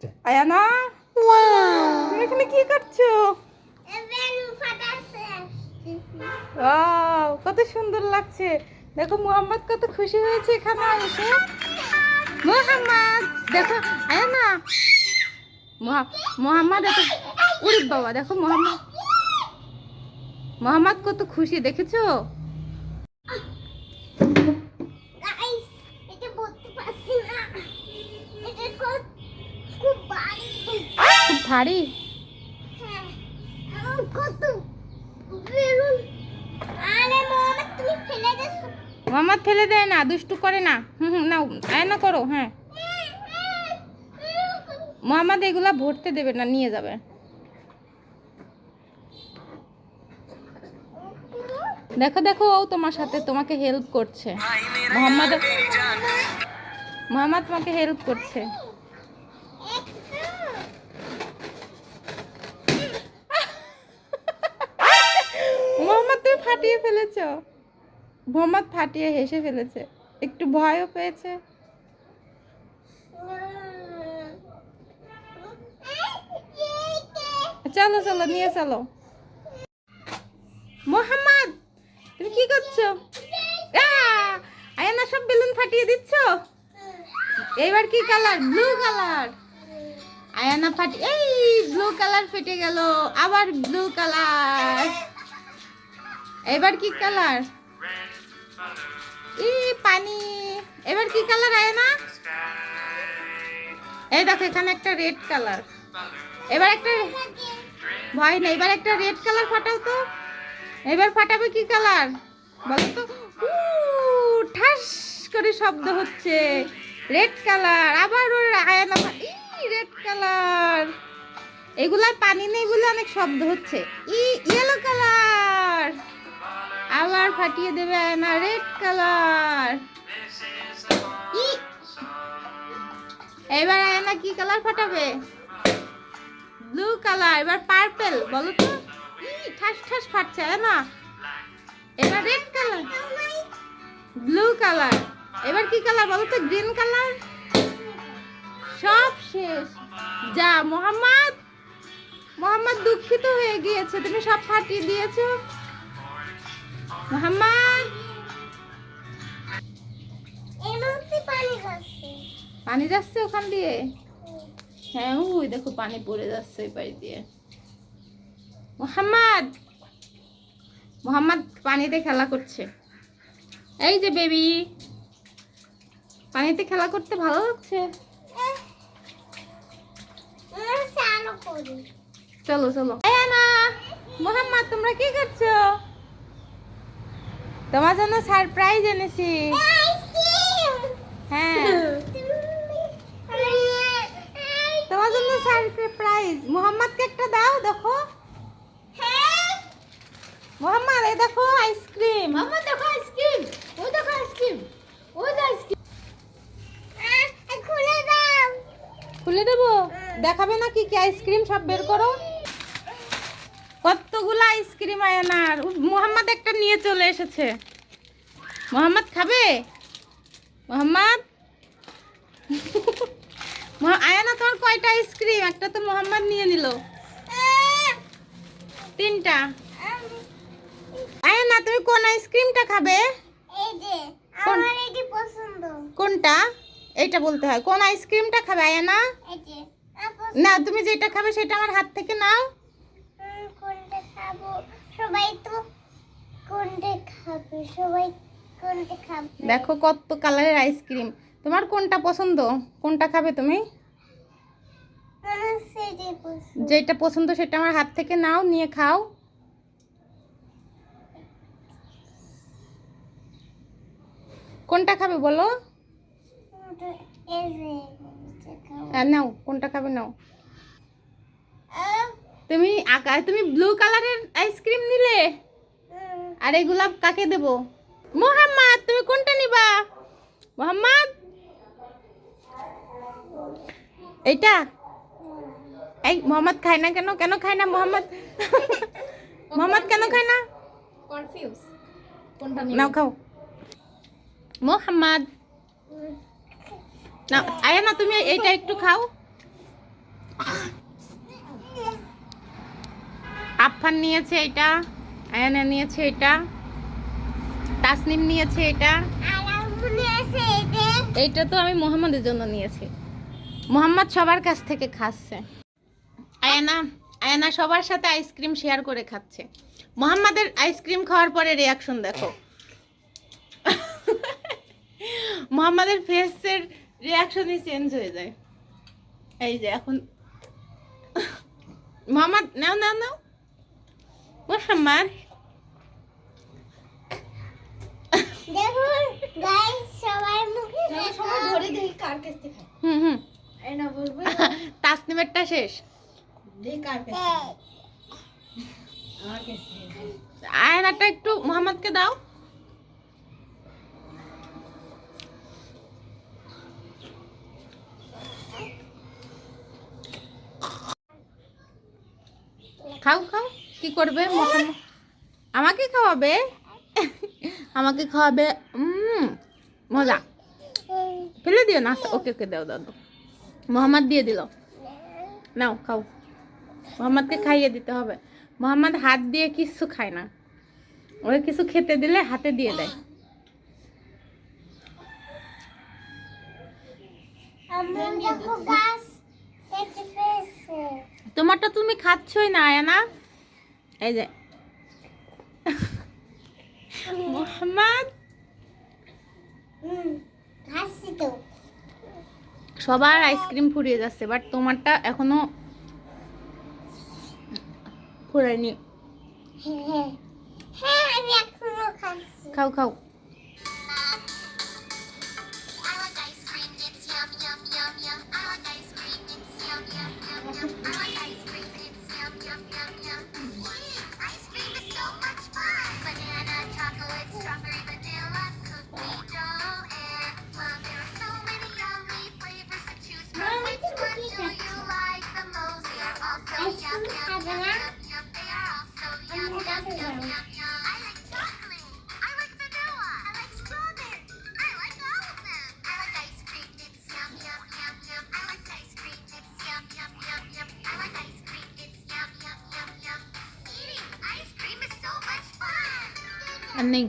Ayana, তুমি এখানে কি করছো? ওয়াও, কত সুন্দর লাগছে। দেখো মোহাম্মদ কত খুশি হয়েছে এখানে এসে। মোহাম্মদ দেখো, আয়ানা, মোহাম্মদ এত, উরি বাবা, দেখো মোহাম্মদ, মোহাম্মদ কত খুশি, দেখেছো? খুব ভারী। মোহাম্মদ ফেলে দেয় না, দুষ্টু করে না। না, আয়না করো। হ্যাঁ, মোহাম্মদ এগুলা ভরতে দেবে না, নিয়ে যাবে। দেখো দেখো, ও তোমার সাথে তোমাকে হেল্প করছে। মোহাম্মদ, মোহাম্মদ তোমাকে হেল্প করছে। মোহাম্মদ তুমি ফাটিয়ে ফেলেছো। মোহাম্মদ ফাটিয়ে হেসে ফেলেছে, একটু ভয়ও পেয়েছে। চলো চলো, নিয়ে চলো। মোহাম্মদ তুমি কি করছো? আয়ানা সব বেলুন ফাটিয়ে দিচ্ছ। এবার কি কালার? Blue colour. আয়ানা ফাটি, এই ব্লু কালার ফেটে গেল, আবার ব্লু কালার। এবার কি কালার? ই পানি। এবার কি কালার আয়ানা? এই দেখো এখানে একটা রেড কালার। এবার একটা, ভয় নেই, এবার একটা রেড কালার ফাটাও তো। এবার ফাটাবে কি কালার বলো তো? ঠাস করে শব্দ হচ্ছে। Red colour. আবার ওর আয়ানা, রেড কালার। এগুলার পানি নেই বলে অনেক শব্দ হচ্ছে। Yellow colour. আবার ফাটিয়ে দেবে আয়না, রেড কালার। এবার আয়না কি কালার ফাটাবে? Blue colour. এবার পার্পল, বলো তো। ঠাস ঠাস ফাটছে না। এবার রেড কালার, ব্লু কালার। এবার কি কালার বলো তো? Green colour. সব শেষ। যা মোহাম্মদ, মোহাম্মদ দুঃখিত হয়ে গিয়েছে, তুমি সব ফাটিয়ে দিয়েছো। মোহাম্মদ পানি যাচ্ছে ওখান দিয়ে। হ্যাঁ, ওই দেখো পানি পড়ে যাচ্ছে এই পাশ দিয়ে। মোহাম্মদ, মোহাম্মদ পানিতে খেলা করছে। এই যে বেবি, পানিতে খেলা করতে ভালো লাগছে। চলো চলো। আয়ানা, মোহাম্মদ তোমরা কি করছো? তোমার জন্য সারপ্রাইজ এনেছি। হ্যাঁ, তোমার জন্য সারপ্রাইজ। মোহাম্মদকে একটা দাও, দেখো। মোহাম্মদ এই দেখো আইসক্রিম। মোহাম্মদ দেখো আইসক্রিম। ওই দেখো আইসক্রিম। ওই যে আইসক্রিম। খুলে দাও। খুলে দেবো? দেখাবে না কি কি আইসক্রিম, সব বের করো। কতগুলো আইসক্রিম আয়নার। মোহাম্মদ একটা নিয়ে চলে এসেছে। মোহাম্মদ খাবে? মোহাম্মদ, আয়ানা তোমার কয়টা আইসক্রিম? একটা তো মোহাম্মদ নিয়ে নিল। তিনটা। আয়ানা তুমি কোন আইসক্রিমটা খাবে? এই যে আমার এটি পছন্দ। কোনটা? এইটা বলতে হয়। কোন আইসক্রিমটা খাবে আয়ানা? এই যে। না, তুমি যেটা খাবে সেটা আমার হাত থেকে নাও। কোনটা খাবো? সবাই তো কোনটা খাবে? সবাই কোনটা খাবে? দেখো কত কালারের আইসক্রিম। তোমার কোনটা পছন্দ? কোনটা খাবে তুমি? যেটা পছন্দ সেটা আমার হাত থেকে নাও, নিয়ে খাও। কোনটা খাবে বলো? নাও, কোনটা খাবে নাও। তুমি তুমি ব্লু কালারের আইসক্রিম নিলে, আর এই গোলাপ কাকে দেব? মোহাম্মদ তুমি কোনটা নিবা? মোহাম্মদ এইটা। এই মোহাম্মদ খায় না কেন? কেন খায় না মোহাম্মদ? মোহাম্মদ কেন খায় না? কনফিউজ। কোনটা নিবা? নাও খাও। মোহাম্মদ না, আয়ানা তুমি এইটা একটু খাও। আফফান নিয়েছে এটা, আয়ানা নিয়েছে এটা, তাসনিম নিয়েছে এটা, এইটা তো আমি মোহাম্মদের জন্য নিয়েছি। মোহাম্মদ সবার কাছ থেকে খাচ্ছে। আয়ানা আয়ানা সবার সাথে আইসক্রিম শেয়ার করে খাচ্ছে। মোহাম্মদের আইসক্রিম খাওয়ার পরে রিয়াকশন দেখো। মোহাম্মদের ফেসের রিয়াকশনই চেঞ্জ হয়ে যায়। এই যে এখন মোহাম্মদ নাও নাও নাও মোহাম্মদ দেখুন গাইস সবার মুখে সবাই ধরে দেখি কার কাছ থেকে খায়। হুম এই না বলবো তাসনিমেরটা শেষ। দেখি কার কাছ থেকে আমার কাছে। আয়নাটা একটু মোহাম্মদকে দাও। খাও খাও, কি করবে মোহাম্মদ? আমাকে খাওয়াবে, আমাকে খাওয়াবে। মজা। ফেলে দিও না। ওকে ওকে দাও দাও দাও। মোহাম্মদ দিয়ে দিল, নাও খাও। মোহাম্মদকে খাইয়ে দিতে হবে। মোহাম্মদ হাত দিয়ে কিচ্ছু খায় না, ওকে কিছু খেতে দিলে হাতে দিয়ে দেয়। আমার দেখো গাছ কেটে ফেলেছে। তোমারটা তুমি খাচ্ছই না আয়ানা। এই যে মোহাম্মদ খাচ্ছি তো। সবার আইসক্রিম ফুরিয়ে যাচ্ছে, বাট তোমারটা এখনো ফুরায়নি। হ্যাঁ হ্যাঁ আমি এখনো খাচ্ছি। খাও খাও। আইসক্রিম খাবে না? আমার কাছে যাও। আর নেই।